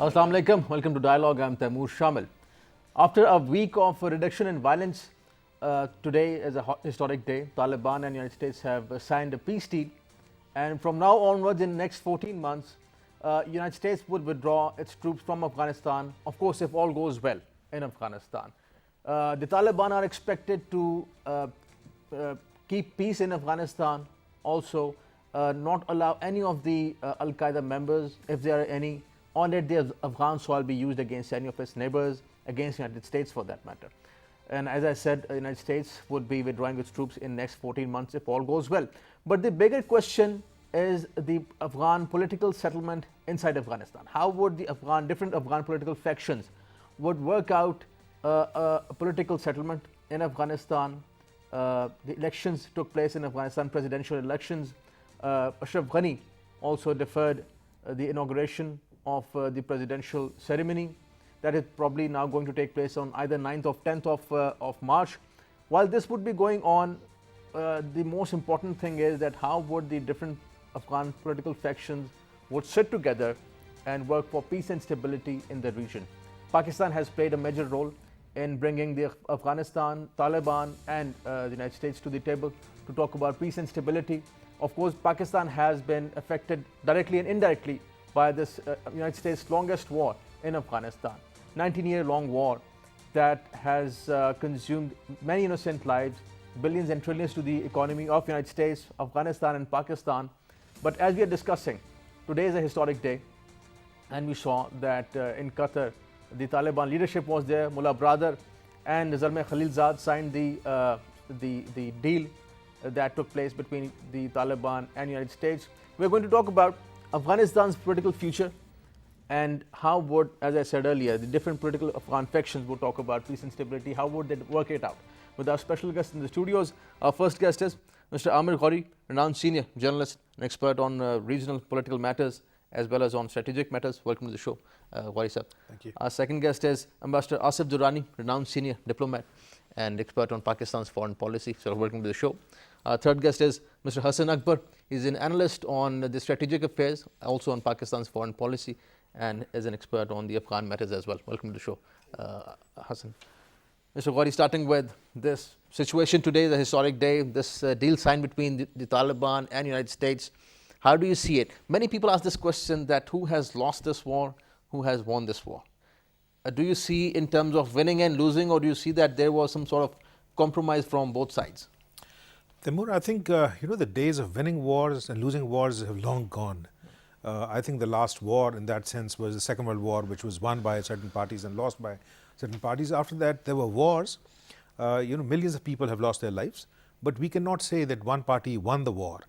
Assalamu alaikum. Welcome to Dialogue. I'm Taimur Shamil. After a week of reduction in violence, today is a historic day. Taliban and United States have signed a peace deal, and from now onwards, in the next 14 months, United States would withdraw its troops from Afghanistan. Of course, if all goes well in Afghanistan, the Taliban are expected to keep peace in Afghanistan. Also, not allow any of the Al Qaeda members, if there are any, or let the Afghan soil be used against any of its neighbors, against the United States for that matter. And as I said, the United States would be withdrawing its troops in next 14 months if all goes well. But the bigger question is the Afghan political settlement inside Afghanistan. How would the different Afghan political factions would work out a political settlement in Afghanistan? The elections took place in Afghanistan, presidential elections. Ashraf Ghani also deferred the inauguration of the presidential ceremony that is probably now going to take place on either 9th or 10th of March. While this would be going on, the most important thing is that how would the different Afghan political factions would sit together and work for peace and stability in the region. Pakistan has played a major role in bringing the Afghanistan, Taliban and the United States to the table to talk about peace and stability. Of course, Pakistan has been affected directly and indirectly by this United States' longest war in Afghanistan, 19-year-long war that has consumed many innocent lives, billions and trillions to the economy of United States, Afghanistan and Pakistan. But as we are discussing, today is a historic day, and we saw that in Qatar, the Taliban leadership was there. Mullah Brother and Zalmay Khalilzad signed the deal that took place between the Taliban and United States. We're going to talk about Afghanistan's political future and how would, as I said earlier, the different political Afghan factions would talk about peace and stability. How would they work it out? With our special guest in the studios, our first guest is Mr. Amir Ghori, renowned senior journalist and expert on regional political matters as well as on strategic matters. Welcome to the show, Ghori sir. Thank you. Our second guest is Ambassador Asif Durrani, renowned senior diplomat and expert on Pakistan's foreign policy. So welcome to the show. Our third guest is Mr. Hassan Akbar. He's an analyst on the strategic affairs, also on Pakistan's foreign policy, and is an expert on the Afghan matters as well. Welcome to the show, Hassan. Mr. Ghori, starting with this situation today, the historic day, this deal signed between the Taliban and United States. How do you see it? Many people ask this question that who has lost this war, who has won this war? Do you see in terms of winning and losing, or do you see that there was some sort of compromise from both sides? Taimur, I think the days of winning wars and losing wars have long gone. I think the last war in that sense was the Second World War, which was won by certain parties and lost by certain parties. After that, there were wars. Millions of people have lost their lives, but we cannot say that one party won the war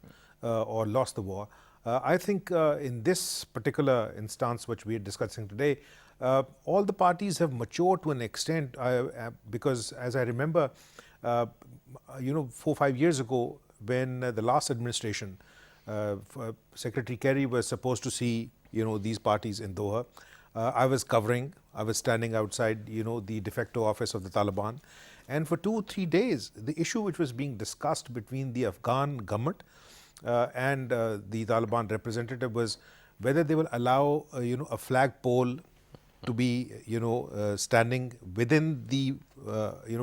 or lost the war. I think in this particular instance, which we are discussing today, all the parties have matured to an extent because, as I remember, 4 or 5 years ago, when the last administration, Secretary Kerry was supposed to see these parties in Doha. I was standing outside the de facto office of the Taliban, and for 2 or 3 days the issue which was being discussed between the Afghan government and the Taliban representative was whether they will allow a flagpole to be standing within the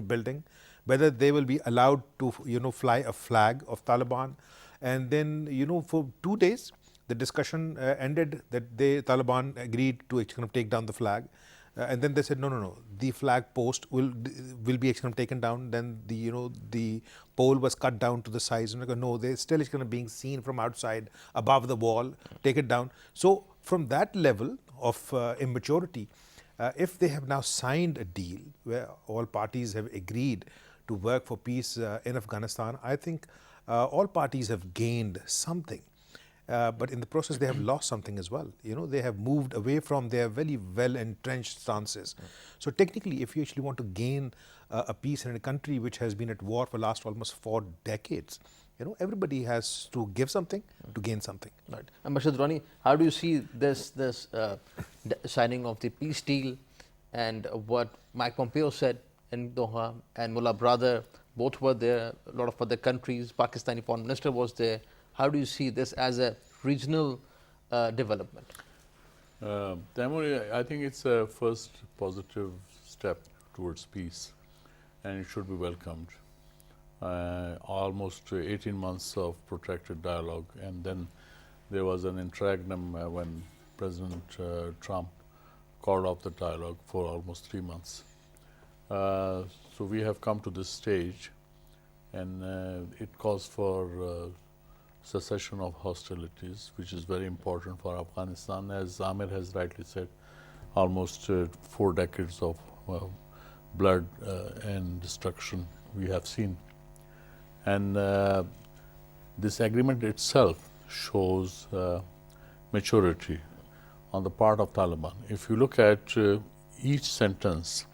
building, whether they will be allowed to fly a flag of Taliban. And then for 2 days the discussion ended that the Taliban agreed to take down the flag, and then they said no, the flag post will be taken down. Then the pole was cut down to the size, and no, they still being seen from outside above the wall, take it down. So from that level of immaturity, if they have now signed a deal where all parties have agreed to work for peace in Afghanistan, I think all parties have gained something. But in the process, they have lost something as well. They have moved away from their very well entrenched stances. So technically, if you actually want to gain a peace in a country which has been at war for the last almost 4 decades, everybody has to give something to gain something. Right. Ambassador Durrani, how do you see this signing of the peace deal and what Mike Pompeo said in Doha, and Mullah Brother, both were there, a lot of other countries, Pakistani foreign minister was there. How do you see this as a regional development? Taimur, I think it's a first positive step towards peace, and it should be welcomed. Almost 18 months of protracted dialogue, and then there was an interregnum when President Trump called off the dialogue for almost 3 months. So we have come to this stage, and it calls for cessation of hostilities, which is very important for Afghanistan. As Amir has rightly said, almost 4 decades of blood and destruction we have seen. And this agreement itself shows maturity on the part of Taliban. If you look at each sentence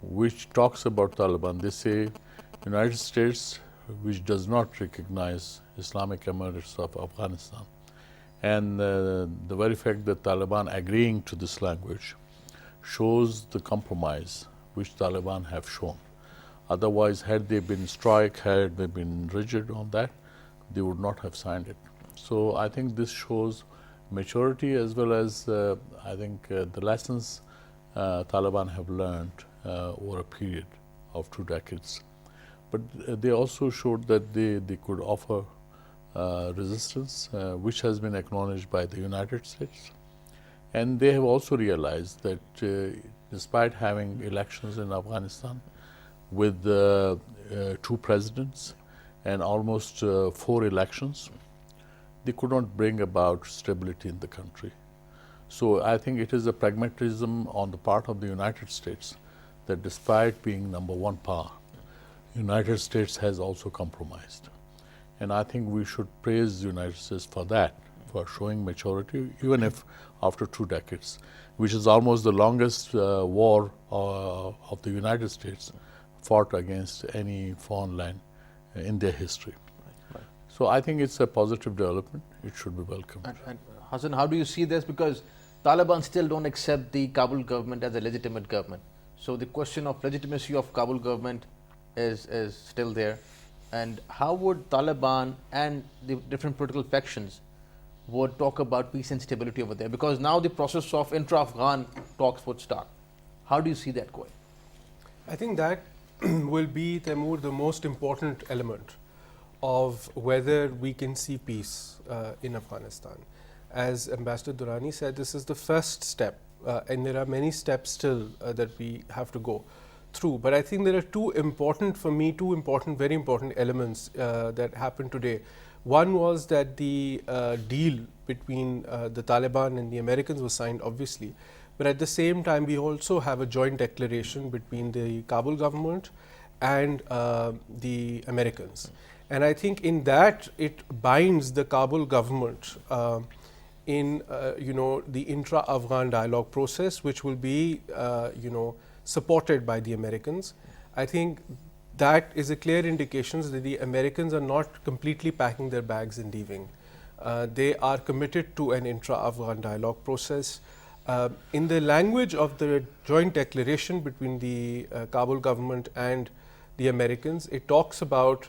which talks about Taliban, they say United States, which does not recognize Islamic Emirates of Afghanistan. And the very fact that Taliban agreeing to this language shows the compromise which Taliban have shown. Otherwise, had they been stoic, had they been rigid on that, they would not have signed it. So I think this shows maturity, as well as I think the lessons Taliban have learned over a period of 2 decades. But they also showed that they could offer resistance, which has been acknowledged by the United States. And they have also realized that despite having elections in Afghanistan with 2 presidents and almost 4 elections, they could not bring about stability in the country. So I think it is a pragmatism on the part of the United States that despite being #1 power, United States has also compromised. And I think we should praise the United States for that, for showing maturity, even if after 2 decades, which is almost the longest war of the United States fought against any foreign land in their history. Right. So I think it's a positive development. It should be welcomed. And Hassan, how do you see this? Because Taliban still don't accept the Kabul government as a legitimate government. So the question of legitimacy of Kabul government is still there. And how would Taliban and the different political factions would talk about peace and stability over there? Because now the process of intra-Afghan talks would start. How do you see that going? I think that will be, Taimur, the most important element of whether we can see peace in Afghanistan. As Ambassador Durrani said, this is the first step, and there are many steps still that we have to go through. But I think there are two important, very important elements that happened today. One was that the deal between the Taliban and the Americans was signed, obviously. But at the same time, we also have a joint declaration between the Kabul government and the Americans. And I think in that, it binds the Kabul government in the intra-Afghan dialogue process, which will be supported by the Americans. I think that is a clear indication that the Americans are not completely packing their bags and leaving. They are committed to an intra-Afghan dialogue process. In the language of the joint declaration between the Kabul government and the Americans, it talks about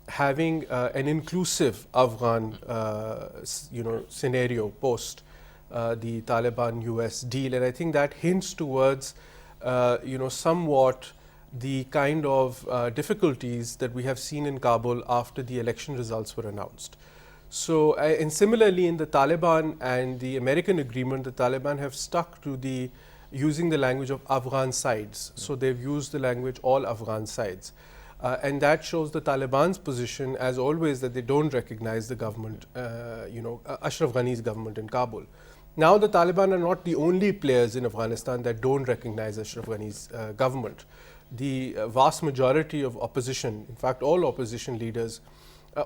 having an inclusive Afghan scenario post the Taliban-US deal, and I think that hints towards somewhat the kind of difficulties that we have seen in Kabul after the election results were announced. So, and similarly in the Taliban and the American agreement, the Taliban have stuck to using the language of Afghan sides. So, they have used the language all Afghan sides. And that shows the Taliban's position, as always, that they don't recognize the government, Ashraf Ghani's government in Kabul. Now, the Taliban are not the only players in Afghanistan that don't recognize Ashraf Ghani's government. The vast majority of opposition, in fact, all opposition leaders,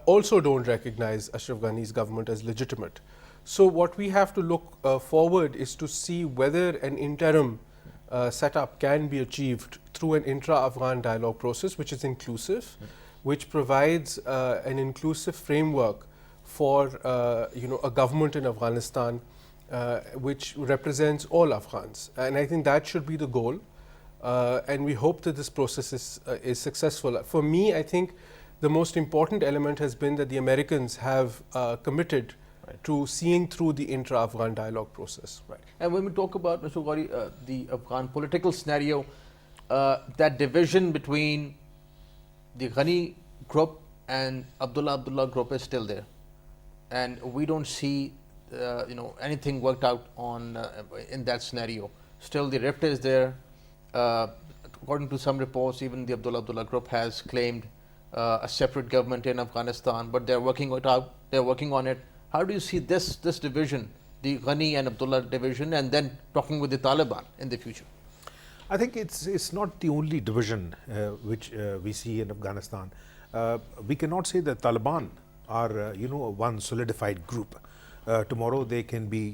also don't recognize Ashraf Ghani's government as legitimate. So, what we have to look forward is to see whether an interim setup can be achieved through an intra-Afghan dialogue process, which is inclusive, which provides an inclusive framework for a government in Afghanistan which represents all Afghans. And I think that should be the goal. And we hope that this process is successful. For me, I think the most important element has been that the Americans have committed to seeing through the intra-Afghan dialogue process. Right. And when we talk about, Mr. Ghori, the Afghan political scenario, that division between the Ghani group and Abdullah group is still there, and we don't see anything worked out on in that scenario. Still, the rift is there. According to some reports, even the Abdullah group has claimed a separate government in Afghanistan, but they're working it out. They're working on it. How do you see this division, the Ghani and Abdullah division, and then talking with the Taliban in the future? I think it's not the only division which we see in Afghanistan. We cannot say that Taliban are one solidified group. Tomorrow they can be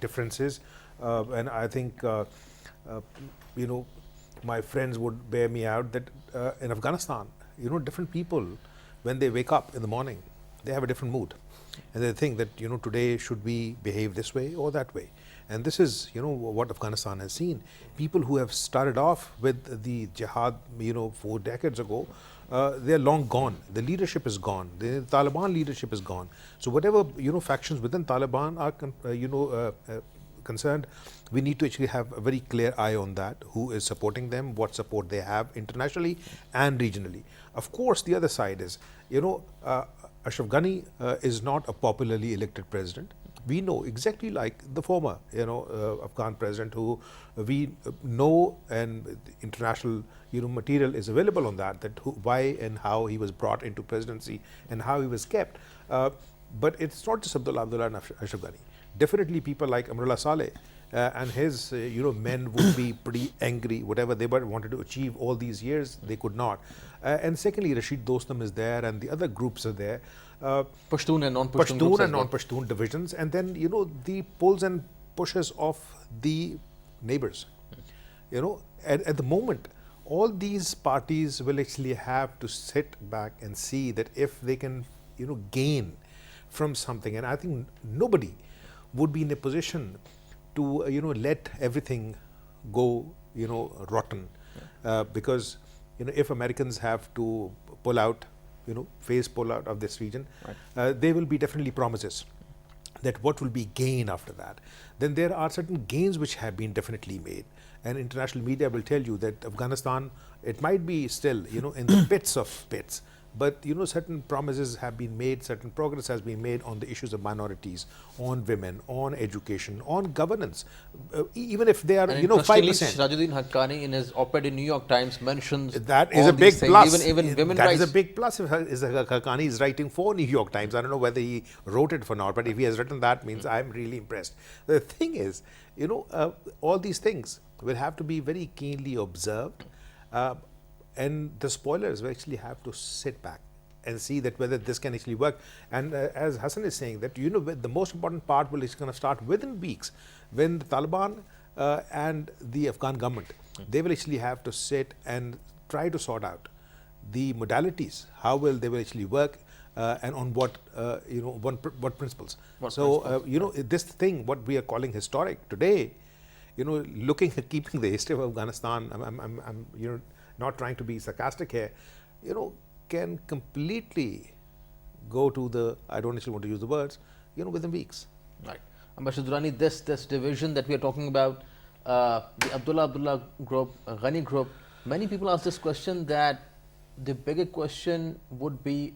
differences, and I think my friends would bear me out that in Afghanistan, different people, when they wake up in the morning, they have a different mood, and they think that today should we behave this way or that way. And this is what Afghanistan has seen. People who have started off with the jihad 4 decades ago, they are long gone. The leadership is gone. The Taliban leadership is gone. So whatever factions within Taliban are concerned, we need to actually have a very clear eye on that. Who is supporting them? What support they have internationally and regionally? Of course, the other side is Ashraf Ghani is not a popularly elected president. We know exactly like the former, Afghan president, who we know, and international, material is available on that, why and how he was brought into presidency and how he was kept. But it's not just Abdullah and Ashraf Ghani. Definitely people like Amrullah Saleh and his, men would be pretty angry. Whatever they wanted to achieve all these years, they could not. And secondly, Rashid Dostum is there, and the other groups are there. Pashtun and non-Pashtun divisions, and then the pulls and pushes of the neighbors. At the moment, all these parties will actually have to sit back and see that if they can gain from something, and I think nobody would be in a position to let everything go rotten, because if Americans have to pull out, phase pull out of this region, there will be definitely promises that what will be gain after that. Then there are certain gains which have been definitely made, and international media will tell you that Afghanistan, it might be still in the pits of pits, but certain promises have been made, certain progress has been made on the issues of minorities, on women, on education, on governance, even if they are 5%. Rajuddin Haqqani in his op-ed in New York Times mentions that is a big plus. Even women that rights. is a big plus if Haqqani is writing for New York Times. I don't know whether he wrote it for now, but if he has written that, means I'm really impressed. The thing is, all these things will have to be very keenly observed. And the spoilers will actually have to sit back and see that whether this can actually work. And as Hassan is saying, that the most important part is going to start within weeks, when the Taliban and the Afghan government, they will actually have to sit and try to sort out the modalities, how well they will actually work, and on what what principles. This thing, what we are calling historic today, looking at keeping the history of Afghanistan, I'm not trying to be sarcastic here, can completely go to the, I don't actually want to use the words, within weeks. Right. Ambassador Durrani, this division that we are talking about, the Abdullah group, Ghani group, many people ask this question, that the bigger question would be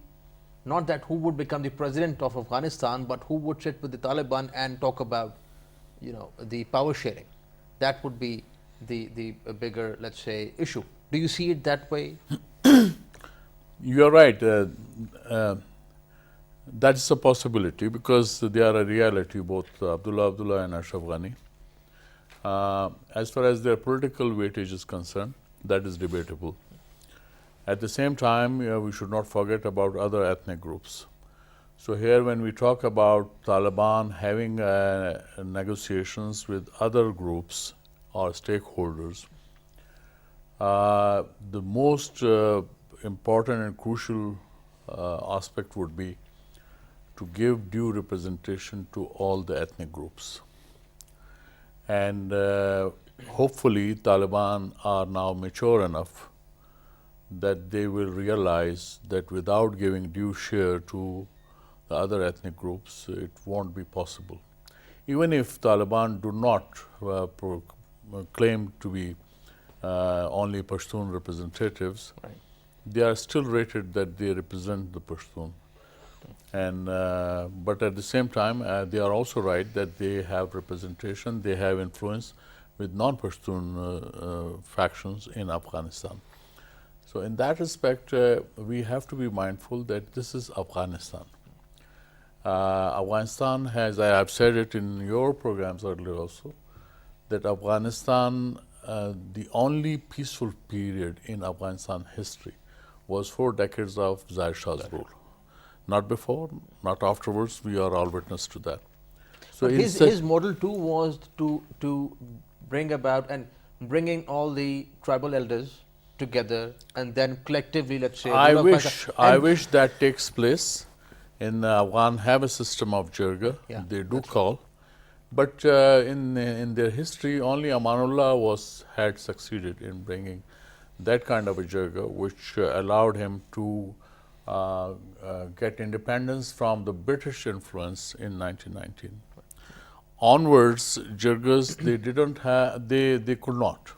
not that who would become the president of Afghanistan, but who would sit with the Taliban and talk about, the power sharing. That would be the bigger, let's say, issue. Do you see it that way? You are right. That's a possibility, because they are a reality, both Abdullah and Ashraf Ghani. As far as their political weightage is concerned, that is debatable. At the same time, we should not forget about other ethnic groups. So here, when we talk about Taliban having negotiations with other groups or stakeholders, the most important and crucial aspect would be to give due representation to all the ethnic groups. And hopefully Taliban are now mature enough that they will realize that without giving due share to the other ethnic groups, it won't be possible. Even if Taliban do not claim to be only Pashtun representatives, Right. they are still rated that they represent the Pashtun. And but at the same time, they are also right that they have representation, they have influence with non-Pashtun factions in Afghanistan. So in that respect, we have to be mindful that this is Afghanistan. Afghanistan has, I have said it in your programs earlier also, that Afghanistan, the only peaceful period in Afghanistan history was 4 decades of Zahir Shah's rule. Not before, not afterwards, we are all witness to that. So But his model too was to bring about and bringing all the tribal elders together and then collectively, let's say. I wish that takes place. In Afghan have a system of jirga, Yeah, they do call. But in their history, only Amanullah had succeeded in bringing that kind of a jirga, which allowed him to get independence from the British influence in 1919. Onwards, jirgas they didn't have, they could not.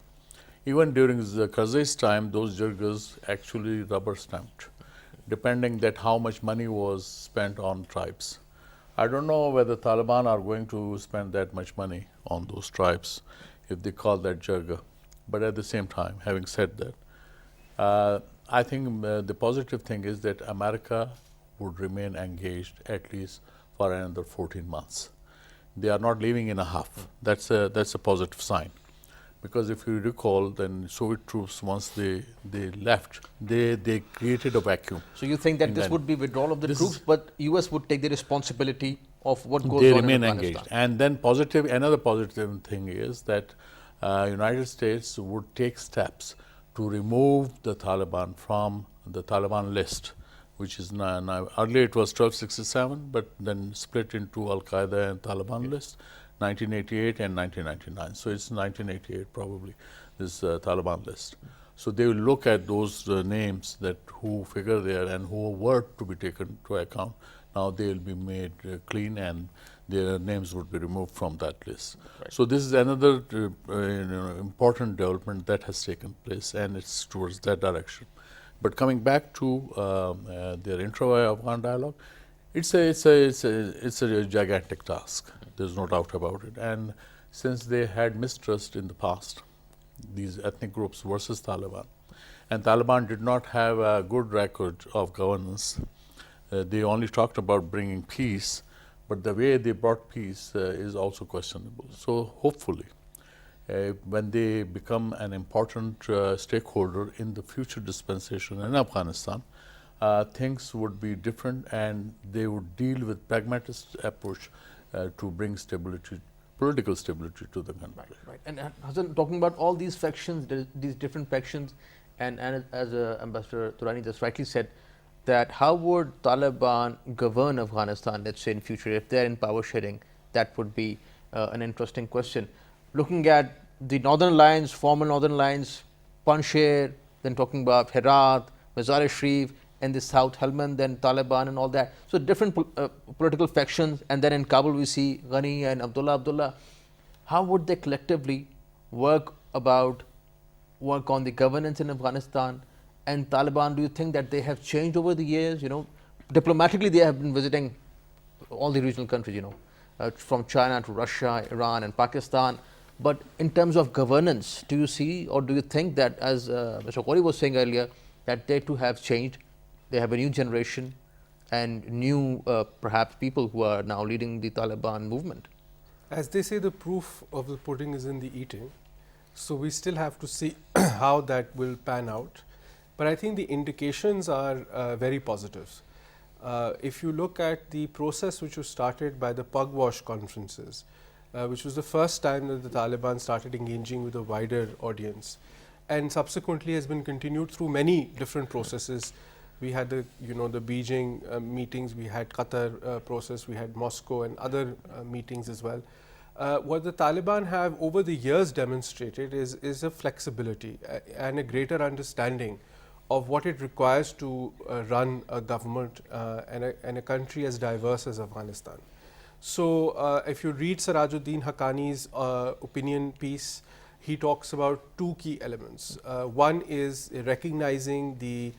Even during the Karzai's time, those jirgas actually rubber stamped, depending that how much money was spent on tribes. I don't know whether Taliban are going to spend that much money on those tribes if they call that jirga. But at the same time, having said that, I think the positive thing is that America would remain engaged at least for another 14 months. They are not leaving in a half. That's a positive sign. Because if you recall, then Soviet troops, once they left, they created a vacuum. So you think that this would be withdrawal of the troops, but US would take the responsibility of what goes they on remain in Afghanistan. engaged. And then another positive thing is that United States would take steps to remove the Taliban from the Taliban list, which is now earlier it was 1267, but then split into Al Qaeda and Taliban list, 1988 and 1999. So it's 1988 probably, this Taliban list. So they will look at those names that who figure there and who were to be taken to account. Now they will be made clean and their names would be removed from that list. Right. So this is another important development that has taken place, and it's towards that direction. But coming back to their intra-Afghan dialogue, it's a gigantic task. There's no doubt about it. And since they had mistrust in the past, these ethnic groups versus Taliban, and Taliban did not have a good record of governance. They only talked about bringing peace, but the way they brought peace is also questionable. So hopefully, when they become an important stakeholder in the future dispensation in Afghanistan, things would be different and they would deal with pragmatic approach to bring stability, political stability to the country. Right. And Hassan, talking about all these factions, these different factions, and as Ambassador Turani just rightly said, that how would Taliban govern Afghanistan, let's say in future, if they're in power sharing? That would be an interesting question. Looking at the northern lines, former northern lines, Panjshir, then talking about Herat, Mazar-e-Sharif, and the South Helmand, then Taliban and all that. So different political factions, and then in Kabul we see Ghani and Abdullah. How would they collectively work on the governance in Afghanistan? And Taliban, do you think that they have changed over the years? You know, diplomatically they have been visiting all the regional countries, you know, from China to Russia, Iran and Pakistan. But in terms of governance, do you see or do you think that, as Mr. Qori was saying earlier, that they too have changed? They have a new generation and new perhaps people who are now leading the Taliban movement. As they say, the proof of the pudding is in the eating. So we still have to see how that will pan out. But I think the indications are very positive. If you look at the process which was started by the Pugwash conferences, which was the first time that the Taliban started engaging with a wider audience, and subsequently has been continued through many different processes. We had the Beijing meetings, we had Qatar process, we had Moscow and other meetings as well. What the Taliban have over the years demonstrated is a flexibility and a greater understanding of what it requires to run a government and a country as diverse as Afghanistan. So, if you read Sirajuddin Haqqani's opinion piece, he talks about two key elements. One is recognizing the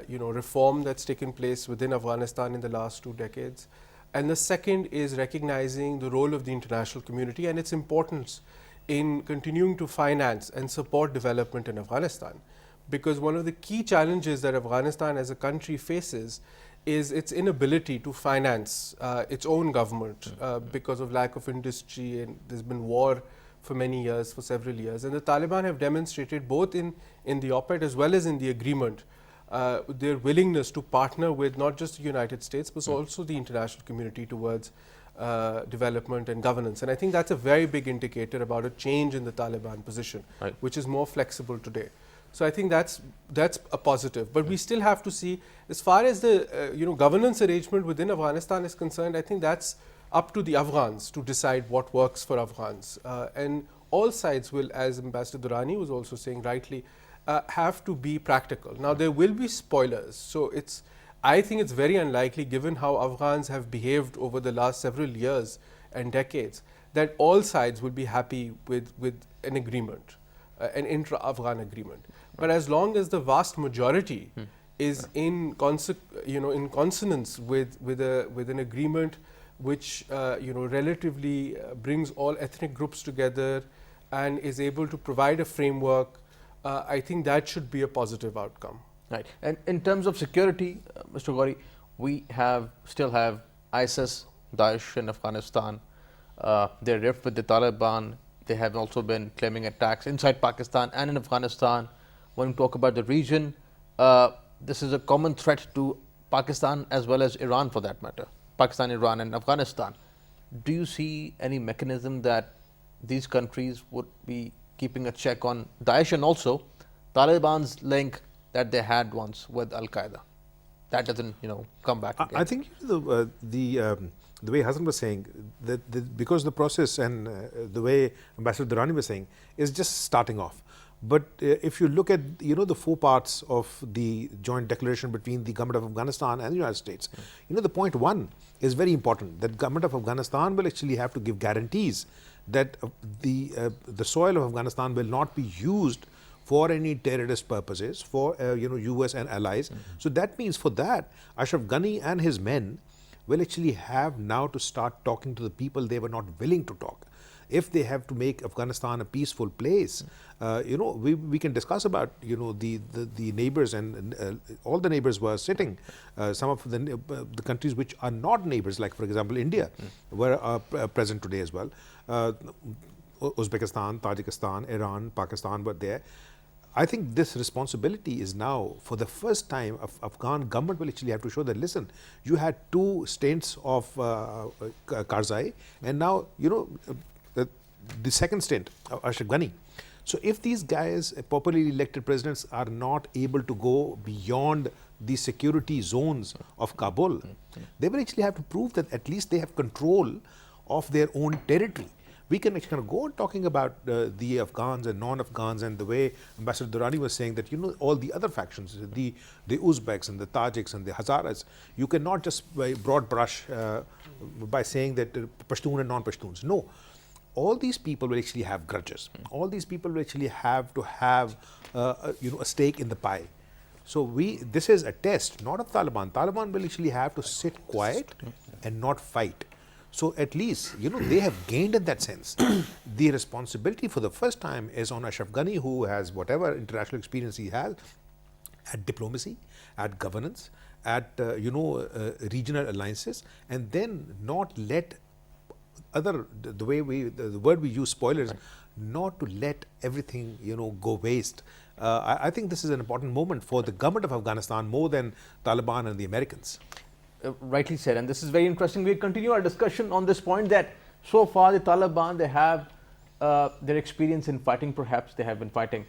reform that's taken place within Afghanistan in the last 2 decades, and the second is recognizing the role of the international community and its importance in continuing to finance and support development in Afghanistan. Because one of the key challenges that Afghanistan as a country faces is its inability to finance its own government because of lack of industry, and there's been war for many years, for several years. And the Taliban have demonstrated both in the op-ed as well as in the agreement their willingness to partner with not just the United States but also the international community towards development and governance. And I think that's a very big indicator about a change in the Taliban position, which is more flexible today. So I think that's a positive, but we still have to see, as far as the governance arrangement within Afghanistan is concerned, I think that's up to the Afghans to decide what works for Afghans, and all sides will, as Ambassador Durrani was also saying rightly, have to be practical. Now there will be spoilers, so I think it's very unlikely, given how Afghans have behaved over the last several years and decades, that all sides will be happy with an agreement, an intra-Afghan agreement. But as long as the vast majority is in consonance with an agreement which relatively brings all ethnic groups together and is able to provide a framework, I think that should be a positive outcome. Right. And in terms of security, Mr. Ghori, we still have ISIS, Daesh in Afghanistan. Their rift with the Taliban. They have also been claiming attacks inside Pakistan and in Afghanistan. When we talk about the region, this is a common threat to Pakistan as well as Iran, for that matter. Pakistan, Iran and Afghanistan. Do you see any mechanism that these countries would be keeping a check on Daesh and also Taliban's link that they had once with Al-Qaeda? That doesn't come back again. I think the way Hassan was saying, that because the process and the way Ambassador Durrani was saying is just starting off. But if you look at the 4 parts of the joint declaration between the government of Afghanistan and the United States, the point 1 is very important, that government of Afghanistan will actually have to give guarantees that the soil of Afghanistan will not be used for any terrorist purposes for US and allies. So that means for that, Ashraf Ghani and his men will actually have now to start talking to the people they were not willing to talk. If they have to make Afghanistan a peaceful place, we can discuss about the neighbors, and all the neighbors were sitting. Some of the countries which are not neighbors, like for example India, were present today as well. Uzbekistan, Tajikistan, Iran, Pakistan were there. I think this responsibility is now, for the first time, Afghan government will actually have to show that, listen, you had 2 stints of Karzai, and now the second stint of Ashraf Ghani. So if these guys, popularly elected presidents, are not able to go beyond the security zones of Kabul, they will actually have to prove that at least they have control of their own territory. We can actually kind of go on talking about the Afghans and non-Afghans, and the way Ambassador Durrani was saying that all the other factions, the Uzbeks and the Tajiks and the Hazaras, you cannot just by broad brush by saying that Pashtun and non-Pashtuns. No. All these people will actually have grudges. All these people will actually have to have a stake in the pie. So this is a test, not of Taliban. Taliban will actually have to sit quiet and not fight. So at least they have gained in that sense. The responsibility for the first time is on Ashraf Ghani, who has whatever international experience he has at diplomacy, at governance, at regional alliances, and then not let the word we use, spoilers, not to let everything go waste. I think this is an important moment for the government of Afghanistan more than Taliban and the Americans. Rightly said, and this is very interesting. We continue our discussion on this point that so far the Taliban, they have their experience in fighting. Perhaps they have been fighting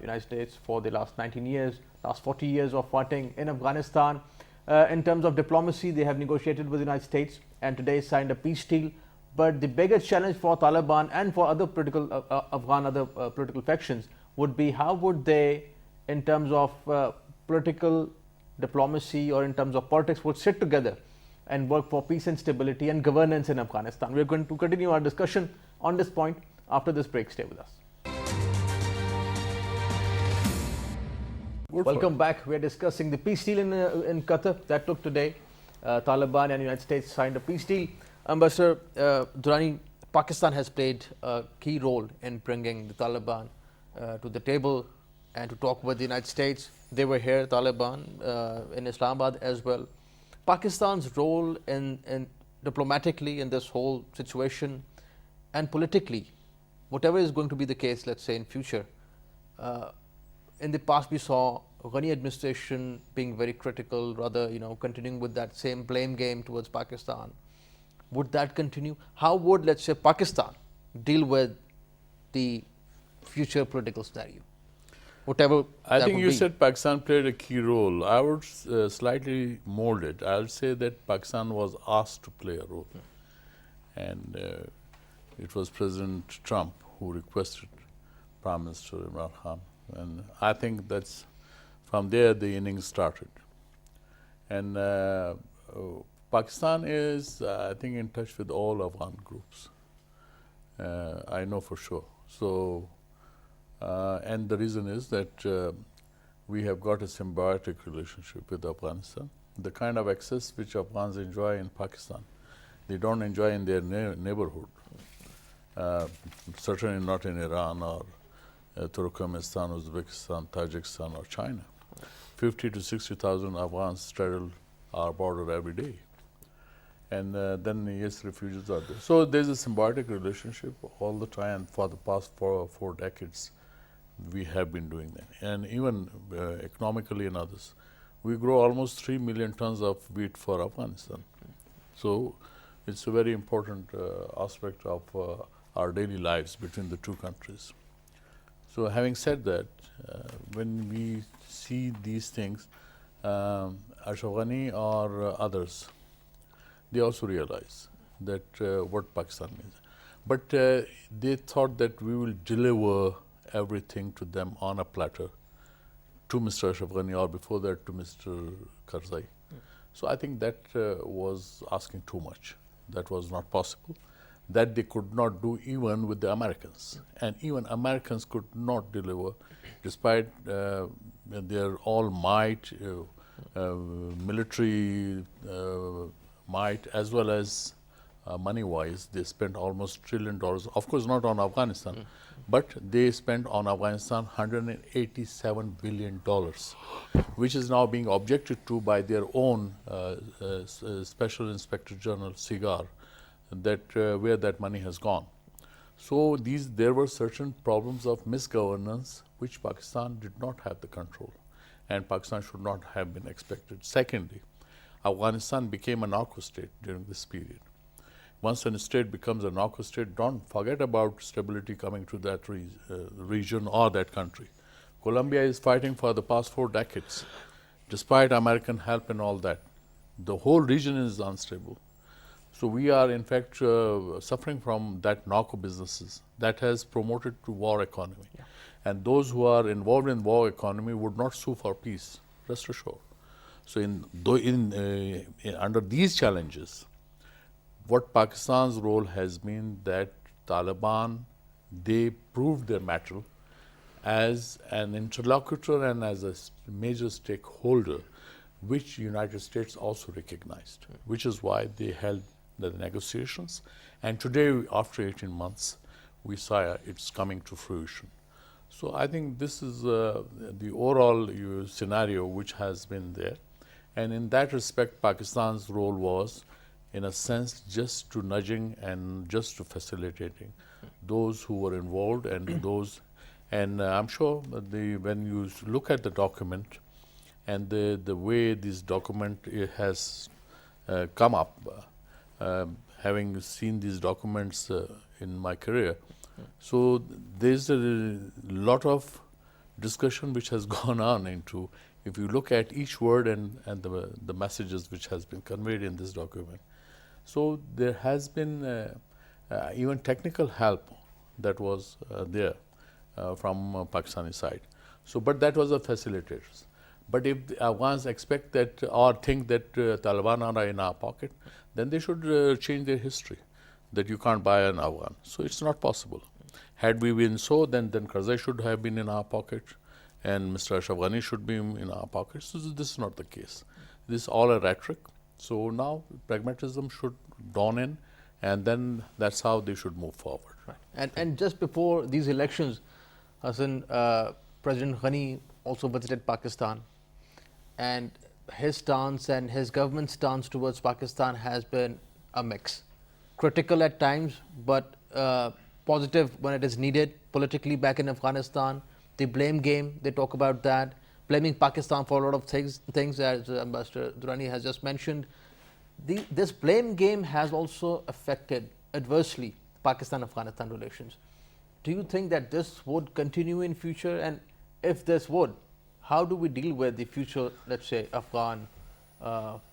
United States for the last 19 years, last 40 years of fighting in Afghanistan. In terms of diplomacy, they have negotiated with the United States and today signed a peace deal. But the biggest challenge for Taliban and for other political factions would be how would they, in terms of political diplomacy or in terms of politics would sit together and work for peace and stability and governance in Afghanistan. We are going to continue our discussion on this point after this break. Stay with us. Welcome back. We are discussing the peace deal in Qatar that took today. Taliban and United States signed a peace deal. Ambassador Durrani, Pakistan has played a key role in bringing the Taliban to the table and to talk with the United States. They were here, Taliban, in Islamabad as well. Pakistan's role in diplomatically in this whole situation and politically, whatever is going to be the case, let's say in future, in the past we saw Ghani administration being very critical, rather continuing with that same blame game towards Pakistan. Would that continue? How would, let's say, Pakistan deal with the future political scenario? Whatever I think you be. said Pakistan played a key role. I would slightly mold it. I would say that Pakistan was asked to play a role. And it was President Trump who requested Prime Minister Imran Khan. And I think that's from there the innings started. And Pakistan is, I think, in touch with all Afghan groups. I know for sure. So, and the reason is that we have got a symbiotic relationship with Afghanistan. The kind of access which Afghans enjoy in Pakistan, they don't enjoy in their neighborhood. Certainly not in Iran or Turkmenistan, Uzbekistan, Tajikistan or China. 50 to 60,000 Afghans straddle our border every day. And then, yes, refugees are there. So there's a symbiotic relationship all the time. For the past four decades, we have been doing that. And even economically and others, we grow almost 3 million tons of wheat for Afghanistan. So it's a very important aspect of our daily lives between the two countries. So having said that, when we see these things, Ashraf Ghani or others, they also realize that what Pakistan means. But they thought that we will deliver everything to them on a platter, to Mr. Ashraf Ghani, or before that to Mr. Karzai. So I think that was asking too much. That was not possible. That they could not do even with the Americans. And even Americans could not deliver, despite their all might, military might, as well as money-wise. They spent almost $1 trillion, of course not on Afghanistan, but they spent on Afghanistan $187 billion, which is now being objected to by their own Special Inspector General, SIGAR, that where that money has gone. So there were certain problems of misgovernance which Pakistan did not have the control, and Pakistan should not have been expected. Secondly, Afghanistan became a narco state during this period. Once a state becomes a narco state, don't forget about stability coming to that region or that country. Colombia is fighting for the past 4 decades, despite American help and all that. The whole region is unstable. So we are in fact suffering from that narco businesses that has promoted to war economy. Yeah. And those who are involved in war economy would not sue for peace, rest assured. So under these challenges, what Pakistan's role has been that Taliban, they proved their mettle as an interlocutor and as a major stakeholder, which United States also recognized, which is why they held the negotiations. And today, after 18 months, we saw it's coming to fruition. So I think this is the overall scenario which has been there. And in that respect, Pakistan's role was, in a sense, just to nudging and just to facilitating those who were involved and those. And I'm sure that when you look at the document and the way this document has come up, having seen these documents in my career, so there's a lot of discussion which has gone on into, if you look at each word and the messages which has been conveyed in this document. So there has been even technical help that was there from Pakistani side. So, but that was a facilitator. But if the Afghans expect that or think that Taliban are in our pocket, then they should change their history, that you can't buy an Afghan. So it's not possible. Had we been so, then Karzai should have been in our pocket, and Mr. Ashraf Ghani should be in our pocket. So this is not the case. This is all a rhetoric. So now pragmatism should dawn in, and then that's how they should move forward. Right. And just before these elections, Hassan, President Ghani also visited Pakistan, and his stance and his government's stance towards Pakistan has been a mix. Critical at times, but positive when it is needed politically back in Afghanistan. The blame game, they talk about that, blaming Pakistan for a lot of things as Ambassador Durrani has just mentioned. This blame game has also affected adversely Pakistan-Afghanistan relations. Do you think that this would continue in future? And if this would, how do we deal with the future, let's say, Afghan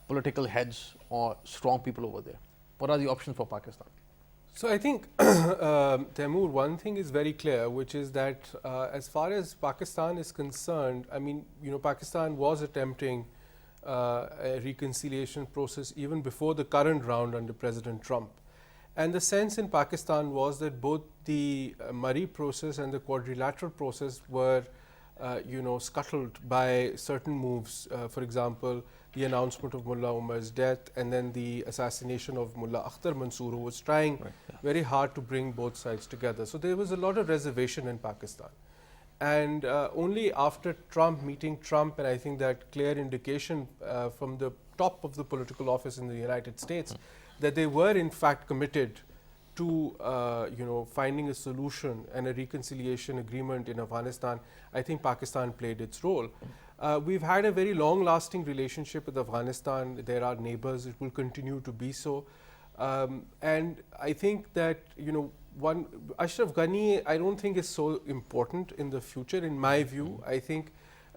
political heads or strong people over there? What are the options for Pakistan? So I think, Taimur, one thing is very clear, which is that as far as Pakistan is concerned, I mean, Pakistan was attempting a reconciliation process even before the current round under President Trump. And the sense in Pakistan was that both the Murray process and the quadrilateral process were scuttled by certain moves. For example, the announcement of Mullah Umar's death, and then the assassination of Mullah Akhtar Mansoor, who was trying very hard to bring both sides together. So there was a lot of reservation in Pakistan. And only after meeting Trump, and I think that clear indication from the top of the political office in the United States, that they were in fact committed to finding a solution and a reconciliation agreement in Afghanistan, I think Pakistan played its role. We've had a very long-lasting relationship with Afghanistan. There are neighbors; it will continue to be so. And I think that Ashraf Ghani, I don't think is so important in the future. In my view, I think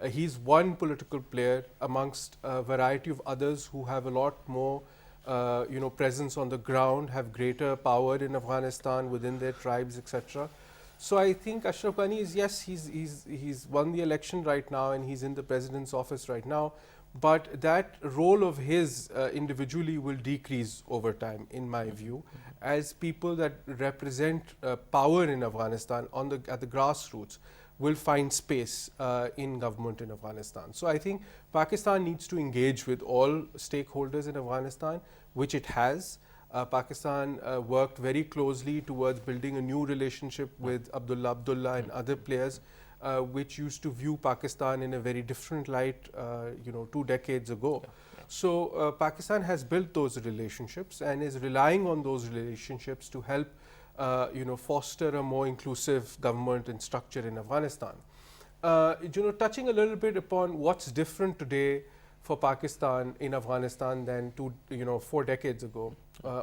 he's one political player amongst a variety of others who have a lot more presence on the ground, have greater power in Afghanistan within their tribes, etc. So I think Ashraf Ghani is, yes, he's won the election right now and he's in the president's office right now, but that role of his individually will decrease over time, in my view, as people that represent power in Afghanistan at the grassroots will find space in government in Afghanistan. So I think Pakistan needs to engage with all stakeholders in Afghanistan, which it has. Pakistan worked very closely towards building a new relationship with Abdullah and other players, which used to view Pakistan in a very different light 2 decades ago. So Pakistan has built those relationships and is relying on those relationships to help foster a more inclusive government and structure in Afghanistan. Touching a little bit upon what's different today for Pakistan in Afghanistan than 4 decades ago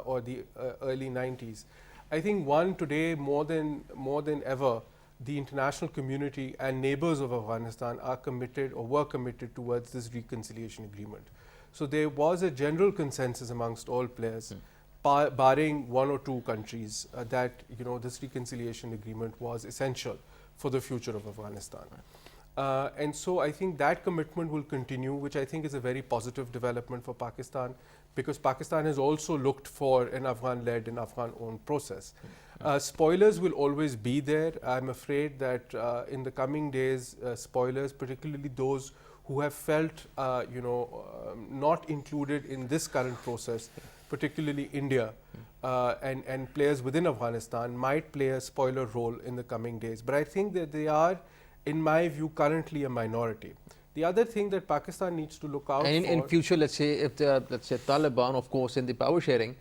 or the early 90s. I think today more than ever, the international community and neighbors of Afghanistan are committed or were committed towards this reconciliation agreement. So there was a general consensus amongst all players, barring 1 or 2 countries, that this reconciliation agreement was essential for the future of Afghanistan. And so I think that commitment will continue, which I think is a very positive development for Pakistan, because Pakistan has also looked for an Afghan-led and Afghan-owned process. Spoilers will always be there. I'm afraid that in the coming days, spoilers, particularly those who have felt not included in this current process, particularly India and players within Afghanistan, might play a spoiler role in the coming days. But I think that they are, in my view, currently a minority. The other thing that Pakistan needs to look out for... In future, let's say, if there are, Taliban, of course, in the power sharing,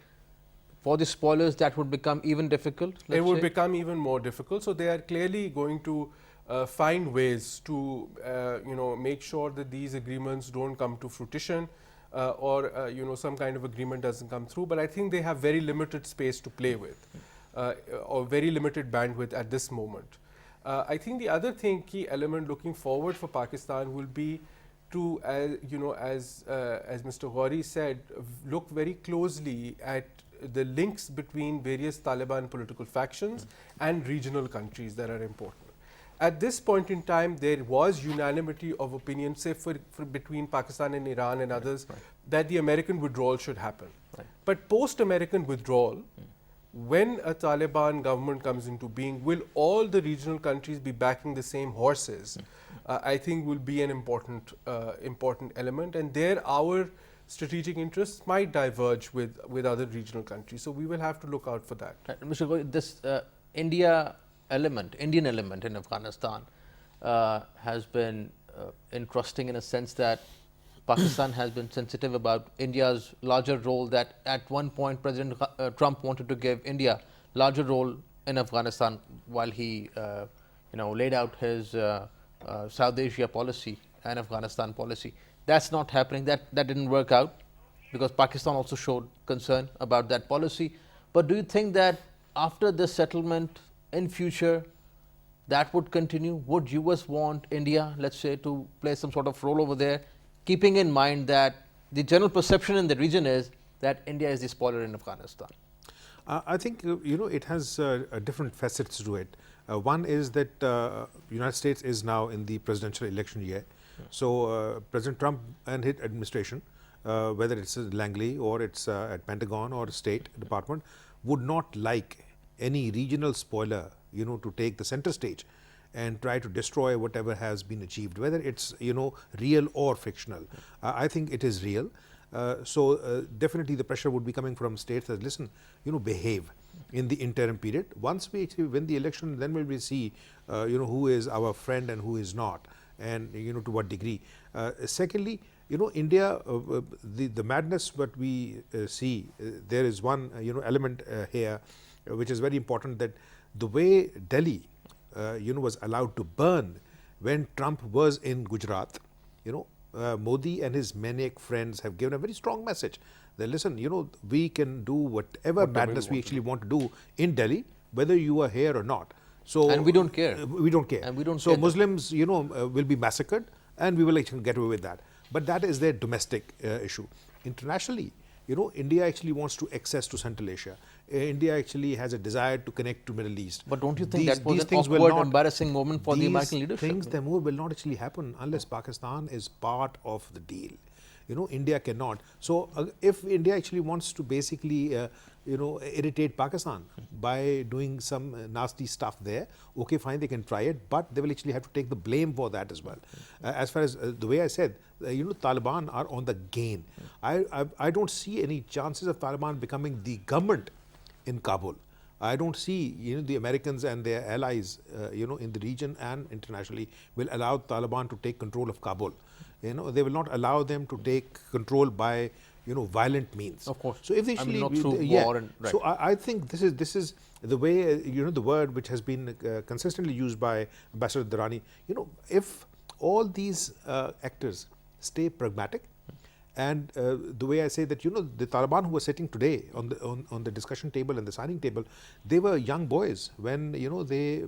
for the spoilers, that would become even difficult? It would become even more difficult. So they are clearly going to find ways to make sure that these agreements don't come to fruition or some kind of agreement doesn't come through. But I think they have very limited space to play with or very limited bandwidth at this moment. I think the other key element looking forward for Pakistan will be to, as Mr. Ghori said, look very closely at the links between various Taliban political factions and regional countries that are important. at this point in time, there was unanimity of opinion, say for between Pakistan and Iran and others, that the American withdrawal should happen. But post-American withdrawal, when a Taliban government comes into being, will all the regional countries be backing the same horses? I think will be an important element, and there our strategic interests might diverge with other regional countries. So we will have to look out for that. Mr. Goyal, this Indian element in Afghanistan has been interesting in a sense that Pakistan has been sensitive about India's larger role, that at one point President Trump wanted to give India larger role in Afghanistan while he laid out his South Asia policy and Afghanistan policy. That's not happening. That didn't work out because Pakistan also showed concern about that policy. But do you think that after this settlement in future that would continue? Would US want India, let's say, to play some sort of role over there, keeping in mind that the general perception in the region is that India is the spoiler in Afghanistan? I think it has different facets to it. One is that United States is now in the presidential election year. So President Trump and his administration, whether it's Langley or it's at Pentagon or State Department, would not like any regional spoiler to take the center stage and try to destroy whatever has been achieved, whether it's real or fictional. I think it is real. So definitely the pressure would be coming from states that listen, behave in the interim period. Once we actually win the election, then we will see who is our friend and who is not, and to what degree. Secondly, India, the madness what we see, there is one element here which is very important, that the way Delhi was allowed to burn when Trump was in Gujarat, Modi and his maniac friends have given a very strong message that listen, we can do whatever madness we actually want to do in Delhi, whether you are here or not. So and we don't care. We don't care. And we don't so care Muslims, will be massacred, and we will actually get away with that. But that is their domestic issue. Internationally, India actually wants to access to Central Asia. India actually has a desire to connect to Middle East. But don't you think that was an awkward, embarrassing moment for the American leadership? These things, Taimur, will not actually happen unless Pakistan is part of the deal. India cannot. So if India actually wants to basically irritate Pakistan by doing some nasty stuff there, okay, fine, they can try it, but they will actually have to take the blame for that as well. As far as the way I said, Taliban are on the gain. I don't see any chances of Taliban becoming the government in Kabul. I don't see the Americans and their allies in the region and internationally will allow Taliban to take control of Kabul. They will not allow them to take control by violent means. Of course. So if they actually, not through war and, right. So I think this is the way the word which has been consistently used by Ambassador Durrani. If all these actors stay pragmatic, and the way I say that the Taliban who were sitting today on the discussion table and the signing table, they were young boys when they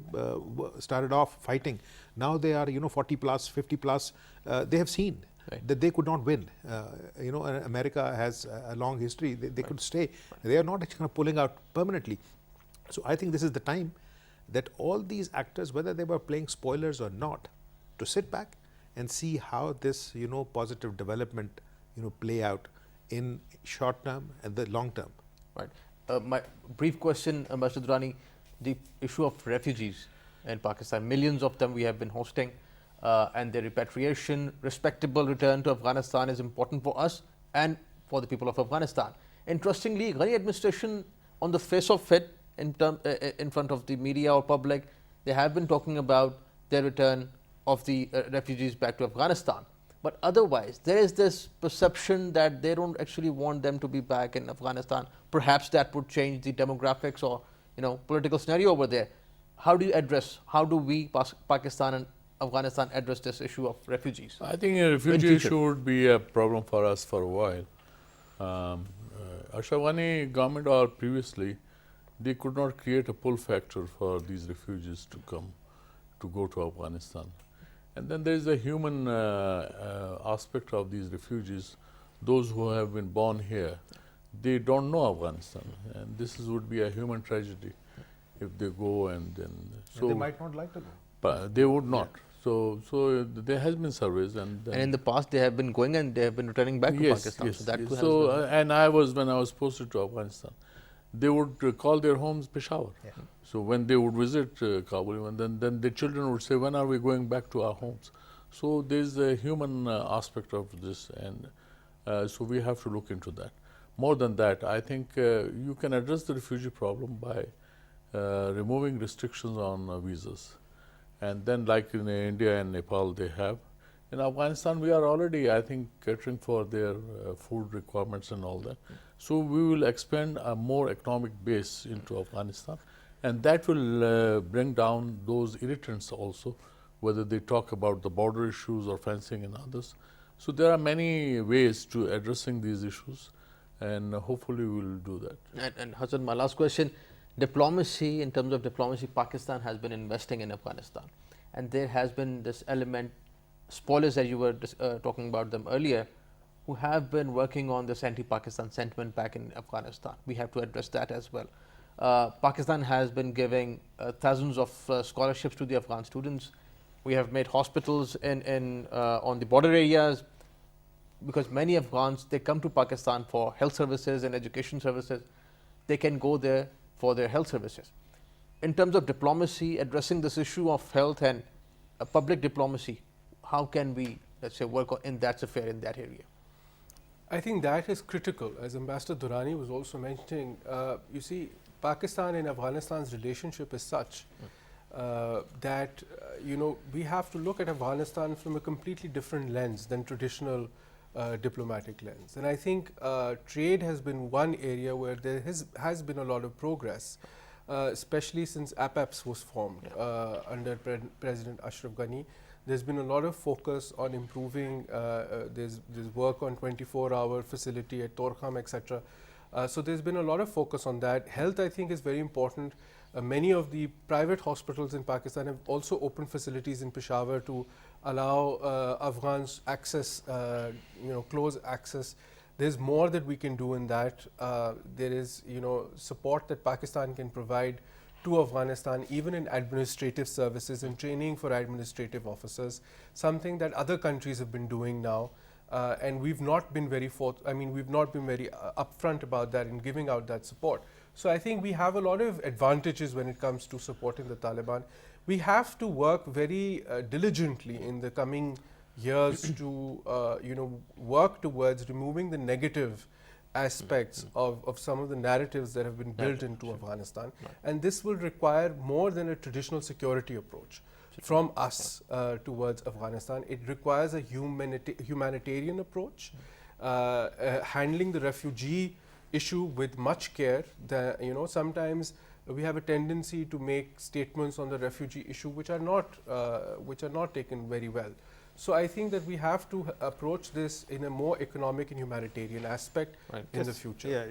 started off fighting. Now they are 40 plus, 50 plus. They have seen that they could not win. America has a long history. They could stay. They are not actually pulling out permanently. So I think this is the time that all these actors, whether they were playing spoilers or not, to sit back and see how this positive development play out in short term and the long term. Right. My brief question, Ambassador Durrani, the issue of refugees in Pakistan, millions of them we have been hosting, and their repatriation, respectable return to Afghanistan is important for us and for the people of Afghanistan. Interestingly, Ghani administration, on the face of it, in front of the media or public, they have been talking about their return of the refugees back to Afghanistan. But otherwise, there is this perception that they don't actually want them to be back in Afghanistan. Perhaps that would change the demographics or political scenario over there. How do we, Pakistan and Afghanistan, address this issue of refugees? I think a refugee issue would be a problem for us for a while. Ashraf Ghani government or previously, they could not create a pull factor for these refugees to come, to go to Afghanistan. And then there is a human aspect of these refugees. Those who have been born here, they don't know Afghanistan, and this would be a human tragedy if they go and then. So and they might not like to go. But they would not. So there has been surveys, and in the past they have been going and they have been returning back to yes, Pakistan. yes, So that yes. too has So been- and I was, when I was posted to Afghanistan, they would call their homes Peshawar. So when they would visit Kabul, and then the children would say, when are we going back to our homes? So there's a human aspect of this, and so we have to look into that. More than that, I think you can address the refugee problem by removing restrictions on visas. And then, like in India and Nepal, they have. In Afghanistan, we are already, I think, catering for their food requirements and all that. So we will expand a more economic base into Afghanistan, and that will bring down those irritants also, whether they talk about the border issues or fencing and others. So there are many ways to addressing these issues, and hopefully we will do that. And Hassan, my last question, diplomacy, in terms of diplomacy, Pakistan has been investing in Afghanistan, and there has been this element, spoilers as you were talking about them earlier, who have been working on this anti-Pakistan sentiment back in Afghanistan. We have to address that as well. Pakistan has been giving thousands of scholarships to the Afghan students. We have made hospitals on the border areas, because many Afghans, they come to Pakistan for health services and education services. They can go there for their health services. In terms of diplomacy, addressing this issue of health and public diplomacy, how can we, let's say, work in that affair in that area? I think that is critical. As Ambassador Durrani was also mentioning, you see, Pakistan and Afghanistan's relationship is such that we have to look at Afghanistan from a completely different lens than traditional diplomatic lens. And I think trade has been one area where there has been a lot of progress, especially since APEPS was formed under President Ashraf Ghani. There's been a lot of focus on improving, there's work on 24-hour facility at Torkham, etc. So there's been a lot of focus on that. Health, I think, is very important. Many of the private hospitals in Pakistan have also opened facilities in Peshawar to allow Afghans access, close access. There's more that we can do in that. There is, support that Pakistan can provide to Afghanistan, even in administrative services and training for administrative officers, something that other countries have been doing now. And we've not been very upfront about that in giving out that support. So I think we have a lot of advantages when it comes to supporting the Taliban. We have to work very diligently in the coming years to work towards removing the negative aspects of some of the narratives that have been built into Afghanistan. And this will require more than a traditional security approach from us towards Afghanistan. It requires a humanitarian approach, handling the refugee issue with much care. Sometimes we have a tendency to make statements on the refugee issue which are not taken very well. So I think that we have to approach this in a more economic and humanitarian aspect in the future.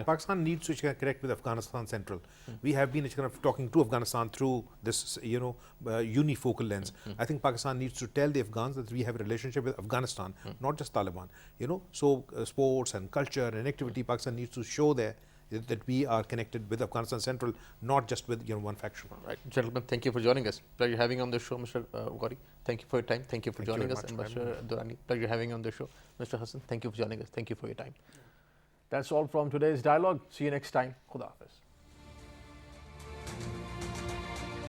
Pakistan needs to connect with Afghanistan Central. We have been talking to Afghanistan through this, unifocal lens. I think Pakistan needs to tell the Afghans that we have a relationship with Afghanistan, not just Taliban. So sports and culture and activity, Pakistan needs to show that we are connected with Afghanistan Central, not just with one faction. Right, gentlemen, thank you for joining us. Pleasure having you on the show, Mr. Ghori. Thank you for your time. Thank you for joining us, and Mr. Durrani. Pleasure having you on the show, Mr. Hassan. Thank you for joining us. Thank you for your time. That's all from today's dialogue. See you next time. Khuda Hafiz.